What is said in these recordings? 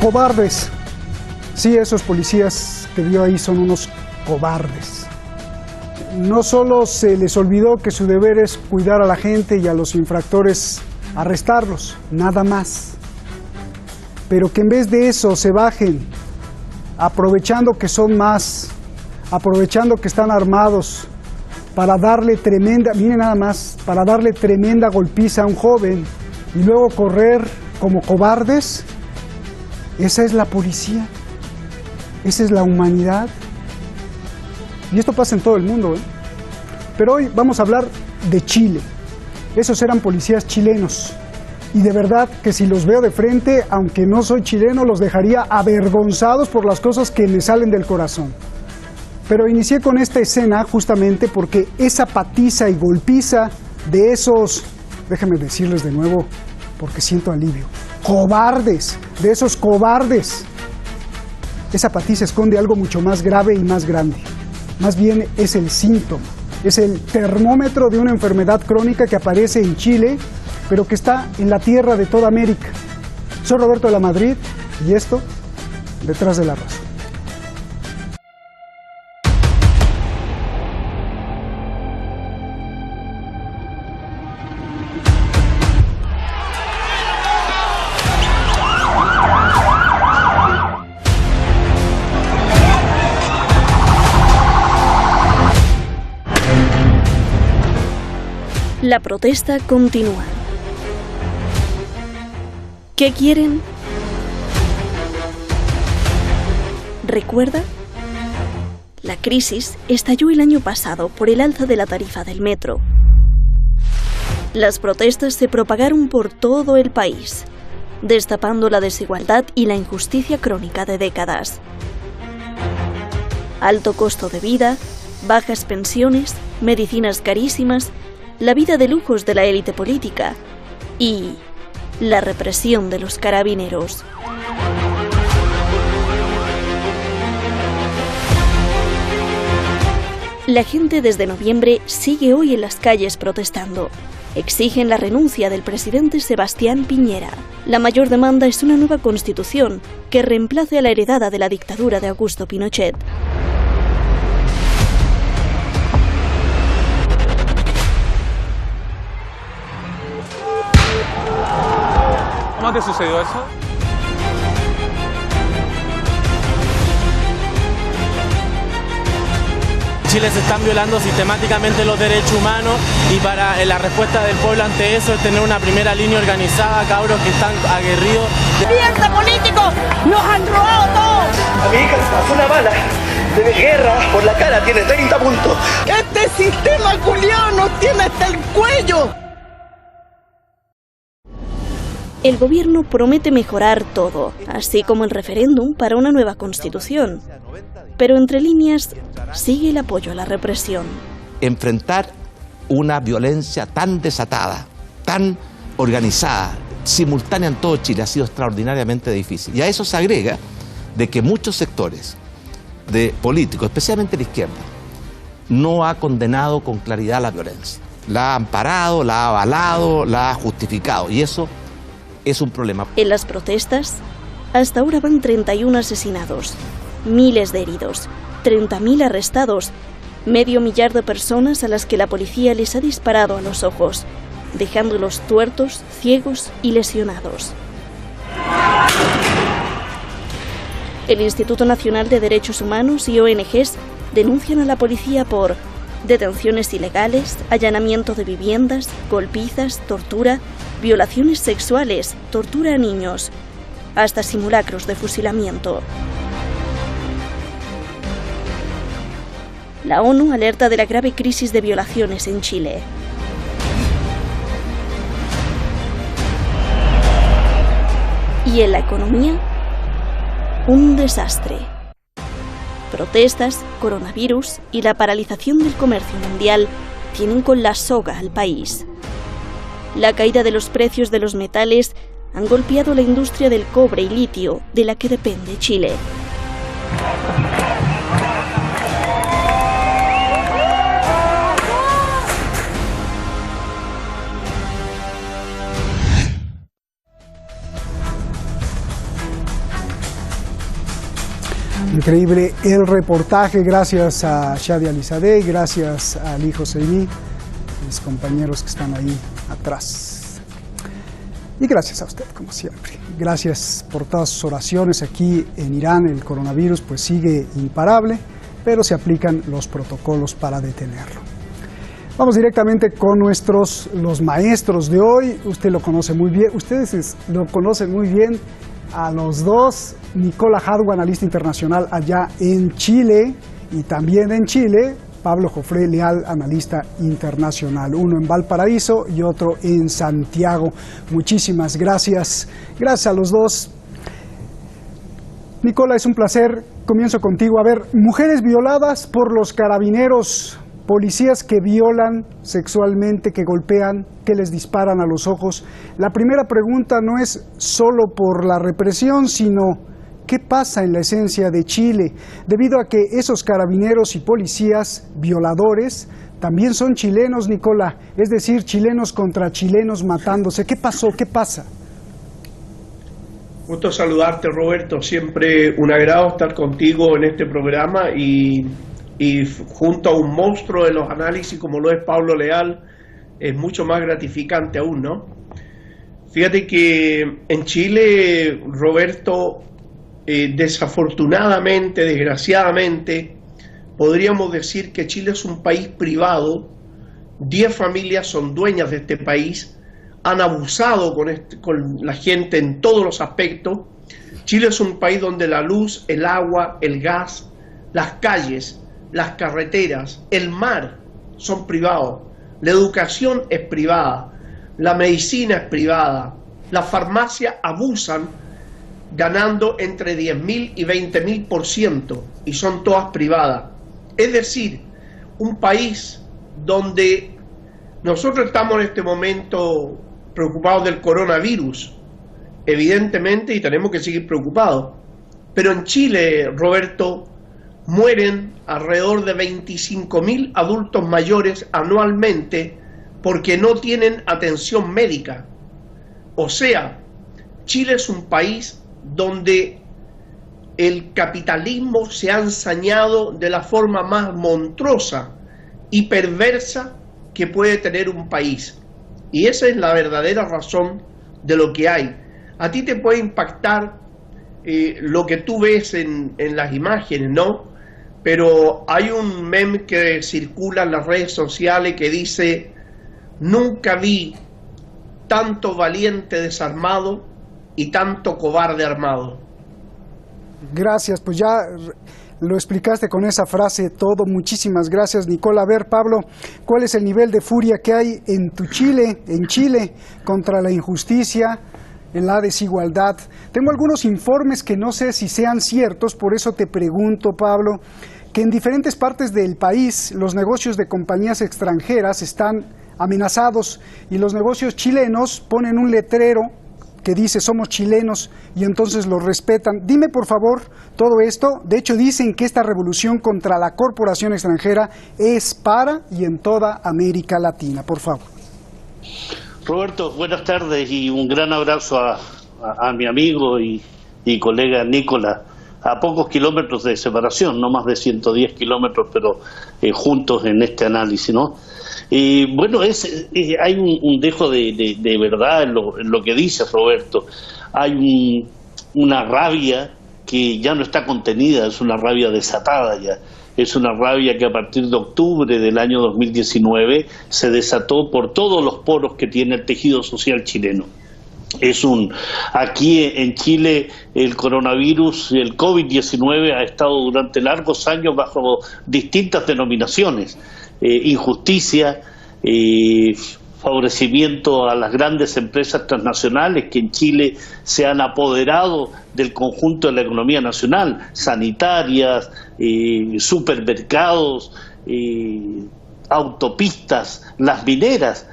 Cobardes. Sí, esos policías que vio ahí son unos cobardes. No solo se les olvidó que su deber es cuidar a la gente y a los infractores arrestarlos, nada más. Pero que en vez de eso se bajen, aprovechando que son más, aprovechando que están armados, para darle tremenda, miren nada más, para darle tremenda golpiza a un joven y luego correr como cobardes. Esa es la policía, esa es la humanidad. Y esto pasa en todo el mundo, ¿eh? Pero hoy vamos a hablar de Chile. Esos eran policías chilenos. Y de verdad que si los veo de frente, aunque no soy chileno, los dejaría avergonzados por las cosas que me salen del corazón. Pero inicié con esta escena justamente porque esa patiza y golpiza de esos, déjenme decirles de nuevo porque siento alivio, cobardes, de esos cobardes. Esa patiza esconde algo mucho más grave y más grande. Más bien es el síntoma, es el termómetro de una enfermedad crónica que aparece en Chile, pero que está en la tierra de toda América. Soy Roberto de la Madrid y esto, Detrás de la Razón. La protesta continúa. ¿Qué quieren? ¿Recuerda? La crisis estalló el año pasado por el alza de la tarifa del metro. Las protestas se propagaron por todo el país, destapando la desigualdad y la injusticia crónica de décadas. Alto costo de vida, bajas pensiones, medicinas carísimas, la vida de lujos de la élite política y la represión de los carabineros. La gente desde noviembre sigue hoy en las calles protestando. Exigen la renuncia del presidente Sebastián Piñera. La mayor demanda es una nueva constitución que reemplace a la heredada de la dictadura de Augusto Pinochet. ¿Cómo te sucedió eso? En Chile se están violando sistemáticamente los derechos humanos y para la respuesta del pueblo ante eso es tener una primera línea organizada, cabros que están aguerridos. ¡Mierda, políticos! ¡Nos han robado todo! A mi hija se pasó una bala de guerra por la cara, tiene 30 puntos. ¡Este sistema culiao nos tiene hasta el cuello! El gobierno promete mejorar todo, así como el referéndum para una nueva constitución. Pero entre líneas sigue el apoyo a la represión. Enfrentar una violencia tan desatada, tan organizada, simultánea en todo Chile, ha sido extraordinariamente difícil. Y a eso se agrega de que muchos sectores de políticos, especialmente la izquierda, no ha condenado con claridad la violencia. La ha amparado, la ha avalado, la ha justificado. Y eso es un problema. En las protestas, hasta ahora van 31 asesinados, miles de heridos, 30.000 arrestados, medio millar de personas a las que la policía les ha disparado a los ojos, dejándolos tuertos, ciegos y lesionados. El Instituto Nacional de Derechos Humanos y ONGs denuncian a la policía por detenciones ilegales, allanamiento de viviendas, golpizas, tortura, violaciones sexuales, tortura a niños, hasta simulacros de fusilamiento. La ONU alerta de la grave crisis de violaciones en Chile. Y en la economía, un desastre. Protestas, coronavirus y la paralización del comercio mundial tienen con la soga al país. La caída de los precios de los metales han golpeado la industria del cobre y litio, de la que depende Chile. Increíble el reportaje, gracias a Shadi Alizadeh, gracias a Ali Hosseini, mis compañeros que están ahí atrás. Y gracias a usted, como siempre. Gracias por todas sus oraciones. Aquí en Irán el coronavirus pues sigue imparable, pero se aplican los protocolos para detenerlo. Vamos directamente con los maestros de hoy. Usted lo conoce muy bien, ustedes lo conocen muy bien a los dos. Nicola Hadwe, analista internacional allá en Chile, y también en Chile, Pablo Jofré Leal, analista internacional, uno en Valparaíso y otro en Santiago. Muchísimas gracias. Gracias a los dos. Nicola, es un placer. Comienzo contigo. A ver, mujeres violadas por los carabineros, policías que violan sexualmente, que golpean, que les disparan a los ojos. La primera pregunta no es solo por la represión, sino ¿qué pasa en la esencia de Chile? Debido a que esos carabineros y policías violadores también son chilenos, Nicola, es decir, chilenos contra chilenos matándose. ¿Qué pasó? ¿Qué pasa? Gusto saludarte, Roberto. Siempre un agrado estar contigo en este programa y junto a un monstruo de los análisis como lo es Pablo Leal, es mucho más gratificante aún, ¿no? Fíjate que en Chile, Roberto, desafortunadamente, desgraciadamente, podríamos decir que Chile es un país privado. 10 familias son dueñas de este país, han abusado con la gente en todos los aspectos. Chile es un país donde la luz, el agua, el gas, las calles, las carreteras, el mar son privados, la educación es privada, la medicina es privada, las farmacias abusan ganando entre 10.000 y 20.000% y son todas privadas. Es decir, un país donde nosotros estamos en este momento preocupados del coronavirus, evidentemente, y tenemos que seguir preocupados, pero en Chile, Roberto, mueren alrededor de 25.000 adultos mayores anualmente porque no tienen atención médica. O sea, Chile es un país donde el capitalismo se ha ensañado de la forma más monstruosa y perversa que puede tener un país. Y esa es la verdadera razón de lo que hay. A ti te puede impactar lo que tú ves en las imágenes, ¿no? Pero hay un meme que circula en las redes sociales que dice: nunca vi tanto valiente desarmado y tanto cobarde armado. Gracias, pues ya lo explicaste con esa frase todo. Muchísimas gracias, Nicola. A ver, Pablo, ¿cuál es el nivel de furia que hay en Chile, contra la injusticia, en la desigualdad? Tengo algunos informes que no sé si sean ciertos, por eso te pregunto, Pablo, que en diferentes partes del país los negocios de compañías extranjeras están amenazados y los negocios chilenos ponen un letrero que dice somos chilenos y entonces los respetan. Dime por favor todo esto. De hecho dicen que esta revolución contra la corporación extranjera es para y en toda América Latina. Por favor. Roberto, buenas tardes y un gran abrazo a mi amigo y colega Nicola, a pocos kilómetros de separación, no más de 110 kilómetros, pero juntos en este análisis, ¿no? Bueno, hay un dejo de verdad en lo que dice Roberto. Hay una rabia que ya no está contenida, es una rabia desatada ya. Es una rabia que a partir de octubre del año 2019 se desató por todos los poros que tiene el tejido social chileno. Aquí en Chile el coronavirus, el COVID-19 ha estado durante largos años bajo distintas denominaciones: injusticia, favorecimiento a las grandes empresas transnacionales que en Chile se han apoderado del conjunto de la economía nacional, sanitarias, supermercados, autopistas, las mineras.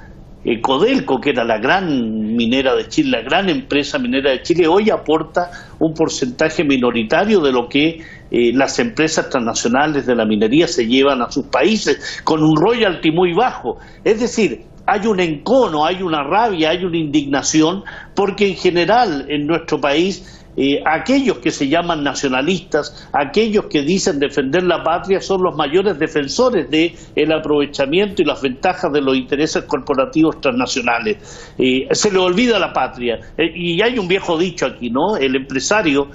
Codelco, que era la gran minera de Chile, la gran empresa minera de Chile, hoy aporta un porcentaje minoritario de lo que las empresas transnacionales de la minería se llevan a sus países, con un royalty muy bajo. Es decir, hay un encono, hay una rabia, hay una indignación, porque en general en nuestro país aquellos que se llaman nacionalistas, aquellos que dicen defender la patria, son los mayores defensores del aprovechamiento y las ventajas de los intereses corporativos transnacionales. Se le olvida la patria. Y hay un viejo dicho aquí, ¿no? El empresario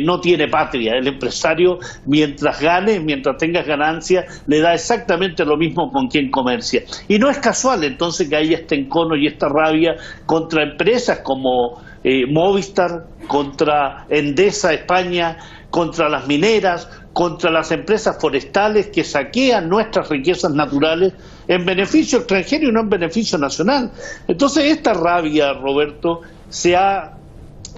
no tiene patria. El empresario, mientras gane, mientras tenga ganancias, le da exactamente lo mismo con quien comercia. Y no es casual entonces que haya este encono y esta rabia contra empresas como Movistar, contra Endesa España, contra las mineras, contra las empresas forestales que saquean nuestras riquezas naturales en beneficio extranjero y no en beneficio nacional. Entonces esta rabia, Roberto, se ha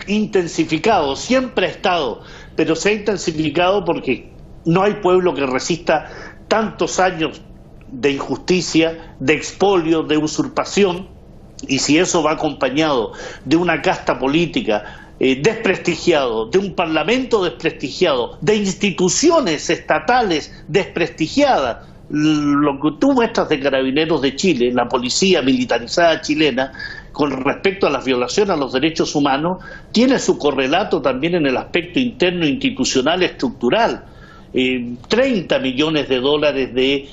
intensificado, siempre ha estado, pero se ha intensificado porque no hay pueblo que resista tantos años de injusticia, de expolio, de usurpación. Y si eso va acompañado de una casta política desprestigiado, de un parlamento desprestigiado, de instituciones estatales desprestigiadas, lo que tú muestras de Carabineros de Chile, la policía militarizada chilena, con respecto a las violaciones a los derechos humanos, tiene su correlato también en el aspecto interno institucional estructural. 30 millones de dólares de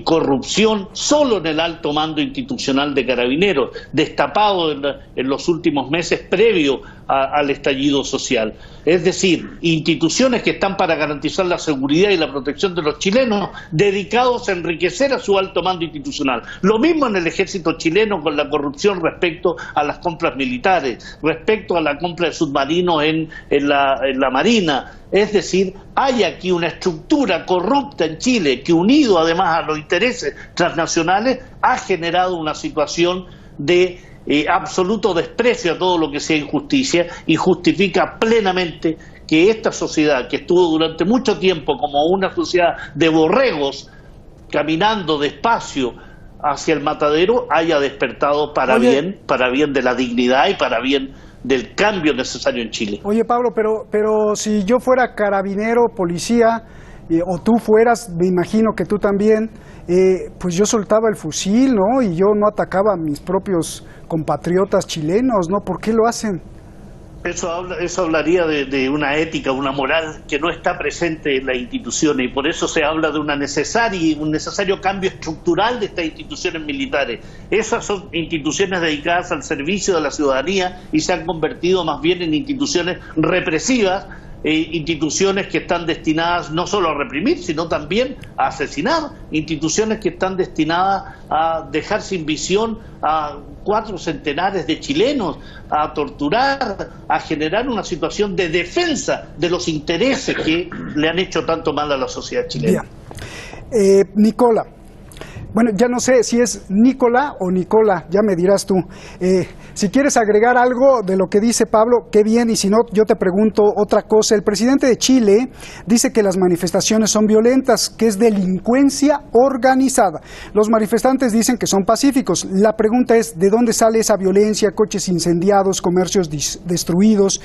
corrupción solo en el alto mando institucional de Carabineros, destapado en los últimos meses previo al estallido social. Es decir, instituciones que están para garantizar la seguridad y la protección de los chilenos, dedicados a enriquecer a su alto mando institucional. Lo mismo en el ejército chileno con la corrupción respecto a las compras militares, respecto a la compra de submarinos en la Marina. Es decir, hay aquí una estructura corrupta en Chile que, unido además a los intereses transnacionales, ha generado una situación de absoluto desprecio a todo lo que sea injusticia y justifica plenamente que esta sociedad, que estuvo durante mucho tiempo como una sociedad de borregos caminando despacio hacia el matadero, haya despertado para bien de la dignidad y para bien del cambio necesario en Chile. Oye, Pablo, pero si yo fuera carabinero, policía, o tú fueras, me imagino que tú también, pues yo soltaba el fusil, ¿no? Y yo no atacaba a mis propios compatriotas chilenos, ¿no? ¿Por qué lo hacen? Eso hablaría de una ética, una moral que no está presente en las instituciones, y por eso se habla de un necesario cambio estructural de estas instituciones militares. Esas son instituciones dedicadas al servicio de la ciudadanía y se han convertido más bien en instituciones represivas, instituciones que están destinadas no solo a reprimir, sino también a asesinar, instituciones que están destinadas a dejar sin visión a 4 centenares de chilenos, a torturar, a generar una situación de defensa de los intereses que le han hecho tanto mal a la sociedad chilena. Nicola, bueno, ya no sé si es Nicola o Nicola, ya me dirás tú. Si quieres agregar algo de lo que dice Pablo, qué bien, y si no, yo te pregunto otra cosa. El presidente de Chile dice que las manifestaciones son violentas, que es delincuencia organizada. Los manifestantes dicen que son pacíficos. La pregunta es, ¿de dónde sale esa violencia? Coches incendiados, comercios destruidos.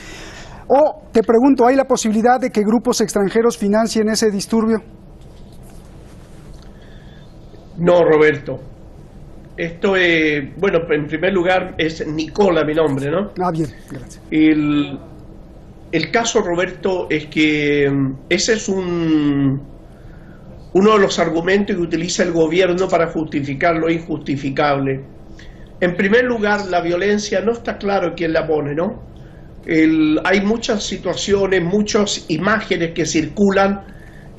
O, te pregunto, ¿hay la posibilidad de que grupos extranjeros financien ese disturbio? No, Roberto. Esto es, bueno, en primer lugar es Nicola mi nombre, ¿no? Ah, bien, gracias. El caso, Roberto, es que ese es uno de los argumentos que utiliza el gobierno para justificar lo injustificable. En primer lugar, la violencia no está claro quién la pone, ¿no? Hay muchas situaciones, muchas imágenes que circulan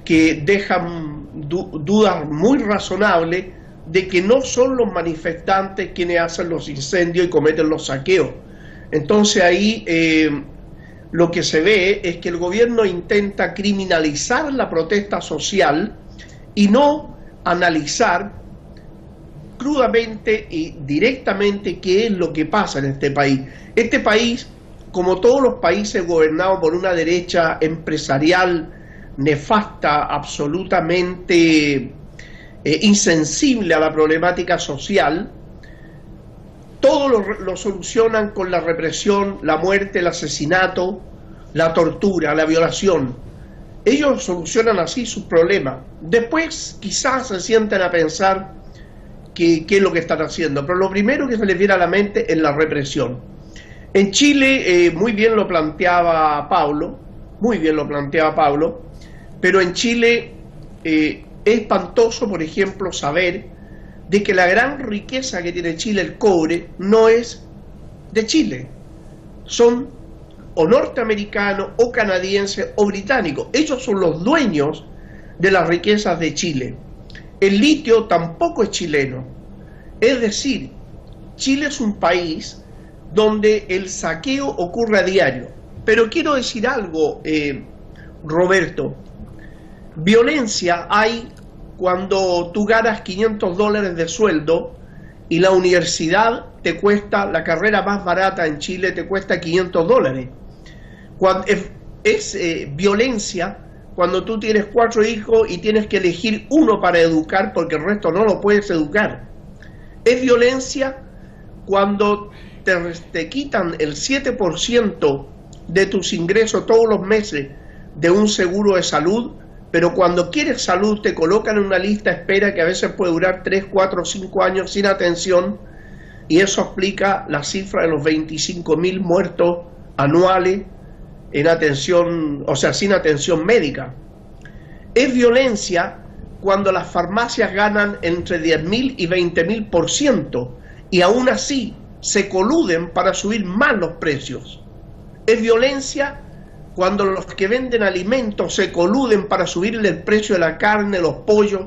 que dejan dudas muy razonables de que no son los manifestantes quienes hacen los incendios y cometen los saqueos. Entonces ahí lo que se ve es que el gobierno intenta criminalizar la protesta social y no analizar crudamente y directamente qué es lo que pasa en este país. Este país, como todos los países gobernados por una derecha empresarial nefasta, absolutamente insensible a la problemática social, todo lo solucionan con la represión, la muerte, el asesinato, la tortura, la violación. Ellos solucionan así sus problemas. Después quizás se sienten a pensar qué es lo que están haciendo, pero lo primero que se les viene a la mente es la represión. En Chile, muy bien lo planteaba Pablo, pero en Chile es espantoso, por ejemplo, saber de que la gran riqueza que tiene Chile, el cobre, no es de Chile. Son o norteamericanos, o canadienses, o británicos. Ellos son los dueños de las riquezas de Chile. El litio tampoco es chileno. Es decir, Chile es un país donde el saqueo ocurre a diario. Pero quiero decir algo, Roberto. Violencia hay cuando tú ganas $500 de sueldo y la universidad te cuesta, la carrera más barata en Chile te cuesta $500. Es violencia cuando tú tienes 4 hijos y tienes que elegir uno para educar porque el resto no lo puedes educar. Es violencia cuando te quitan el 7% de tus ingresos todos los meses de un seguro de salud, pero cuando quieres salud te colocan en una lista de espera que a veces puede durar 3, 4, 5 años sin atención, y eso explica la cifra de los 25.000 muertos anuales en atención, o sea, sin atención médica. Es violencia cuando las farmacias ganan entre 10.000 y 20.000%, y aún así se coluden para subir más los precios. Es violencia cuando los que venden alimentos se coluden para subirle el precio de la carne, los pollos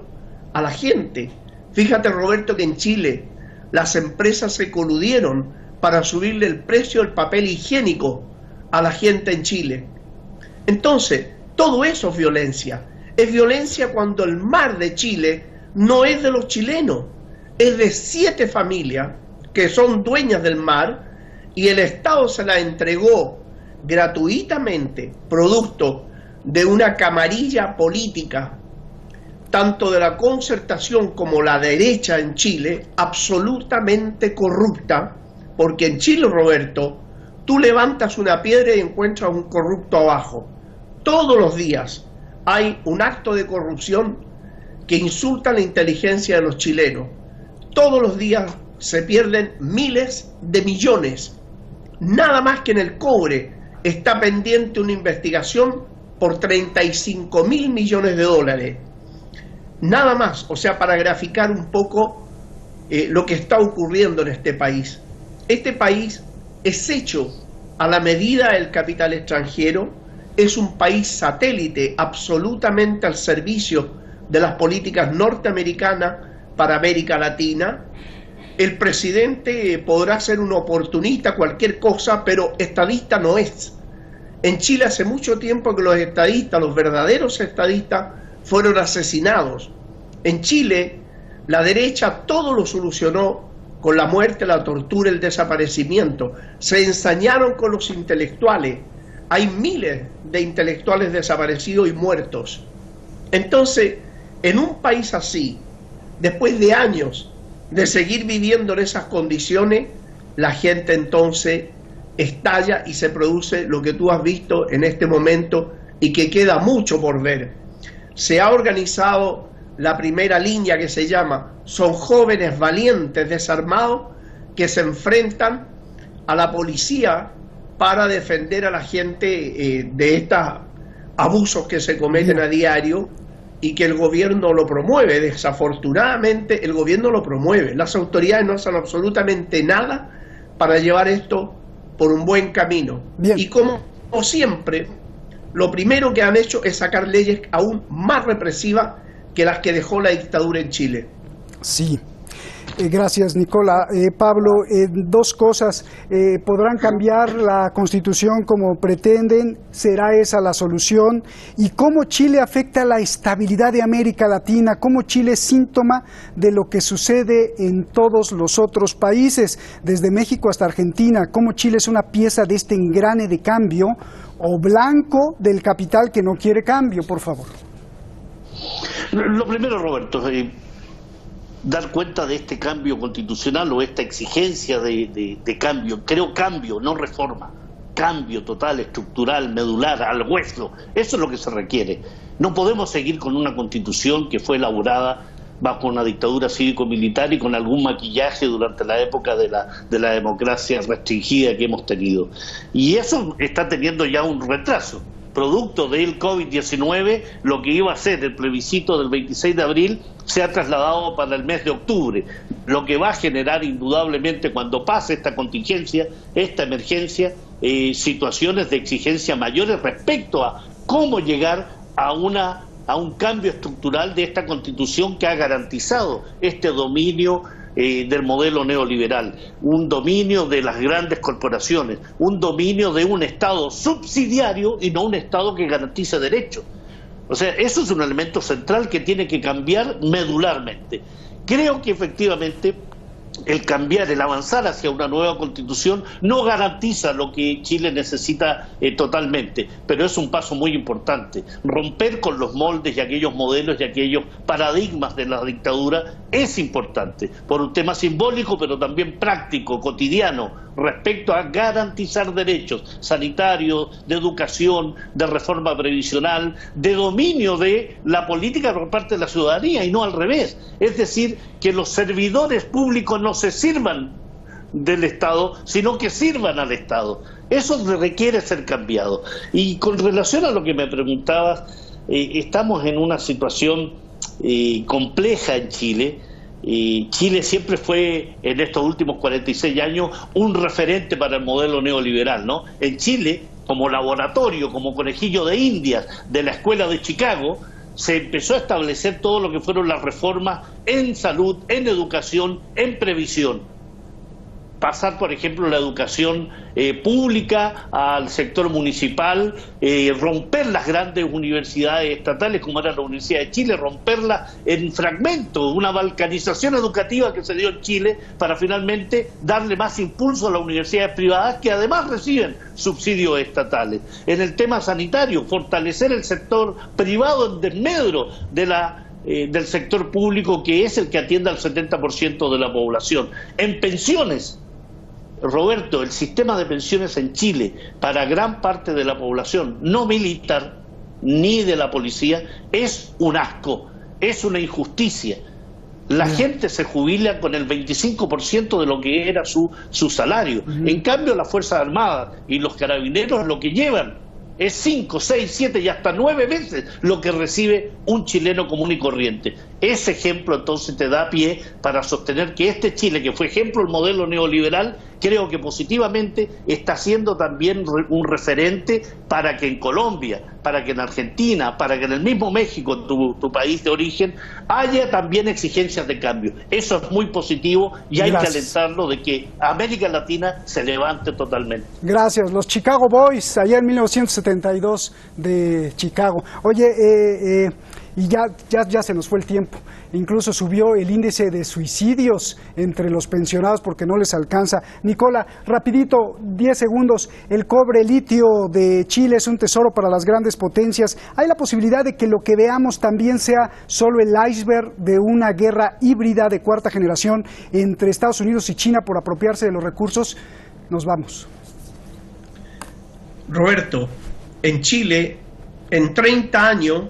a la gente. Fíjate, Roberto, que en Chile las empresas se coludieron para subirle el precio del papel higiénico a la gente en Chile. Entonces, todo eso es violencia. Es violencia cuando el mar de Chile no es de los chilenos, es de 7 familias que son dueñas del mar, y el Estado se la entregó gratuitamente, producto de una camarilla política, tanto de la concertación como la derecha en Chile, absolutamente corrupta, porque en Chile, Roberto, tú levantas una piedra y encuentras un corrupto abajo. Todos los días hay un acto de corrupción que insulta la inteligencia de los chilenos. Todos los días se pierden miles de millones. Nada más que en el cobre está pendiente una investigación por 35.000 millones de dólares. Nada más, o sea, para graficar un poco lo que está ocurriendo en este país. Este país es hecho a la medida del capital extranjero, es un país satélite absolutamente al servicio de las políticas norteamericanas para América Latina. El presidente podrá ser un oportunista, cualquier cosa, pero estadista no es. En Chile hace mucho tiempo que los estadistas, los verdaderos estadistas, fueron asesinados. En Chile, la derecha todo lo solucionó con la muerte, la tortura, el desaparecimiento. Se ensañaron con los intelectuales. Hay miles de intelectuales desaparecidos y muertos. Entonces, en un país así, después de años de seguir viviendo en esas condiciones, la gente entonces estalla y se produce lo que tú has visto en este momento y que queda mucho por ver. Se ha organizado la primera línea que se llama, son jóvenes valientes desarmados que se enfrentan a la policía para defender a la gente de estos abusos que se cometen a diario y que el gobierno lo promueve. Desafortunadamente el gobierno lo promueve. Las autoridades no hacen absolutamente nada para llevar esto por un buen camino. Bien. Y como siempre, lo primero que han hecho es sacar leyes aún más represivas que las que dejó la dictadura en Chile. Sí. Gracias, Nicola. Pablo, dos cosas. ¿Podrán cambiar la Constitución como pretenden? ¿Será esa la solución? ¿Y cómo Chile afecta la estabilidad de América Latina? ¿Cómo Chile es síntoma de lo que sucede en todos los otros países, desde México hasta Argentina? ¿Cómo Chile es una pieza de este engrane de cambio o blanco del capital que no quiere cambio? Por favor. Lo primero, Roberto, dar cuenta de este cambio constitucional o esta exigencia de cambio. Creo cambio, no reforma. Cambio total, estructural, medular, al hueso. Eso es lo que se requiere. No podemos seguir con una constitución que fue elaborada bajo una dictadura cívico-militar y con algún maquillaje durante la época de la democracia restringida que hemos tenido. Y eso está teniendo ya un retraso. Producto del COVID-19, lo que iba a ser el plebiscito del 26 de abril se ha trasladado para el mes de octubre, lo que va a generar indudablemente cuando pase esta contingencia, esta emergencia, situaciones de exigencia mayores respecto a cómo llegar a un cambio estructural de esta Constitución que ha garantizado este dominio del modelo neoliberal, un dominio de las grandes corporaciones, un dominio de un Estado subsidiario y no un Estado que garantice derechos. O sea, eso es un elemento central que tiene que cambiar medularmente. Creo que efectivamente el cambiar, el avanzar hacia una nueva Constitución no garantiza lo que Chile necesita totalmente, pero es un paso muy importante. Romper con los moldes y aquellos modelos y aquellos paradigmas de la dictadura es importante, por un tema simbólico, pero también práctico, cotidiano, respecto a garantizar derechos sanitarios, de educación, de reforma previsional, de dominio de la política por parte de la ciudadanía y no al revés. Es decir, que los servidores públicos no se sirvan del Estado, sino que sirvan al Estado. Eso requiere ser cambiado. Y con relación a lo que me preguntabas, estamos en una situación compleja en Chile. Chile siempre fue, en estos últimos 46 años, un referente para el modelo neoliberal, ¿no? En Chile, como laboratorio, como conejillo de Indias de la Escuela de Chicago, se empezó a establecer todo lo que fueron las reformas en salud, en educación, en previsión. Pasar, por ejemplo, la educación pública al sector municipal, romper las grandes universidades estatales como era la Universidad de Chile, romperla en fragmentos, una balcanización educativa que se dio en Chile para finalmente darle más impulso a las universidades privadas que además reciben subsidios estatales. En el tema sanitario, fortalecer el sector privado en desmedro de del sector público, que es el que atiende al 70% de la población. En pensiones, Roberto, el sistema de pensiones en Chile para gran parte de la población no militar ni de la policía es un asco, es una injusticia. La gente se jubila con el 25% de lo que era su salario. En cambio, las Fuerzas Armadas y los carabineros lo que llevan es 5, 6, 7 y hasta 9 veces lo que recibe un chileno común y corriente. Ese ejemplo entonces te da pie para sostener que este Chile, que fue ejemplo del modelo neoliberal, creo que positivamente está siendo también un referente para que en Colombia, para que en Argentina, para que en el mismo México, tu país de origen, haya también exigencias de cambio. Eso es muy positivo y hay que alentarlo de que América Latina se levante totalmente. Gracias. Los Chicago Boys, allá en 1972 de Chicago. Oye, y ya se nos fue el tiempo. Incluso subió el índice de suicidios entre los pensionados porque no les alcanza. Nicola, rapidito, 10 segundos. El cobre litio de Chile es un tesoro para las grandes potencias. ¿Hay la posibilidad de que lo que veamos también sea solo el iceberg de una guerra híbrida de cuarta generación entre Estados Unidos y China por apropiarse de los recursos? Nos vamos. Roberto, en Chile, en 30 años,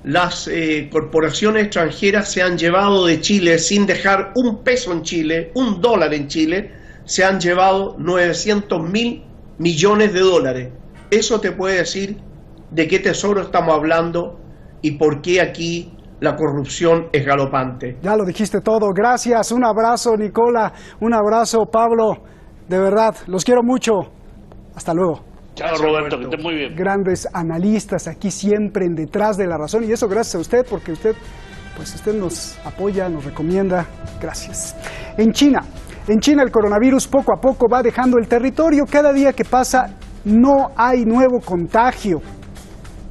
las corporaciones extranjeras se han llevado de Chile, sin dejar un peso en Chile, un dólar en Chile, se han llevado 900.000 millones de dólares. Eso te puede decir de qué tesoro estamos hablando y por qué aquí la corrupción es galopante. Ya lo dijiste todo. Gracias. Un abrazo, Nicola. Un abrazo, Pablo. De verdad, los quiero mucho. Hasta luego. Chao, Roberto, que esté muy bien. Grandes analistas aquí siempre en Detrás de la Razón, y eso gracias a usted, porque usted nos apoya, nos recomienda. Gracias. En China el coronavirus poco a poco va dejando el territorio. Cada día que pasa no hay nuevo contagio.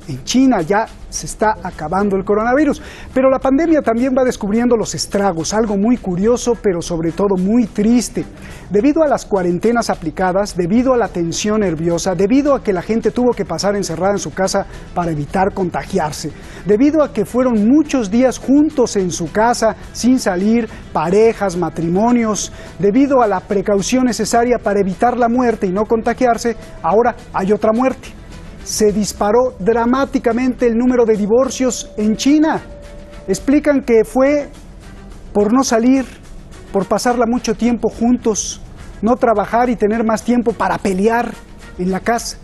En China ya se está acabando el coronavirus, pero la pandemia también va descubriendo los estragos, algo muy curioso, pero sobre todo muy triste. Debido a las cuarentenas aplicadas, debido a la tensión nerviosa, debido a que la gente tuvo que pasar encerrada en su casa para evitar contagiarse, debido a que fueron muchos días juntos en su casa, sin salir, parejas, matrimonios, debido a la precaución necesaria para evitar la muerte y no contagiarse, ahora hay otra muerte. Se disparó dramáticamente el número de divorcios en China. explican que fue por no salir, por pasarla mucho tiempo juntos, no trabajar y tener más tiempo para pelear en la casa.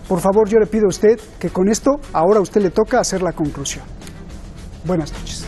Por favor, yo le pido a usted que con esto, ahora a usted le toca hacer la conclusión. Buenas noches.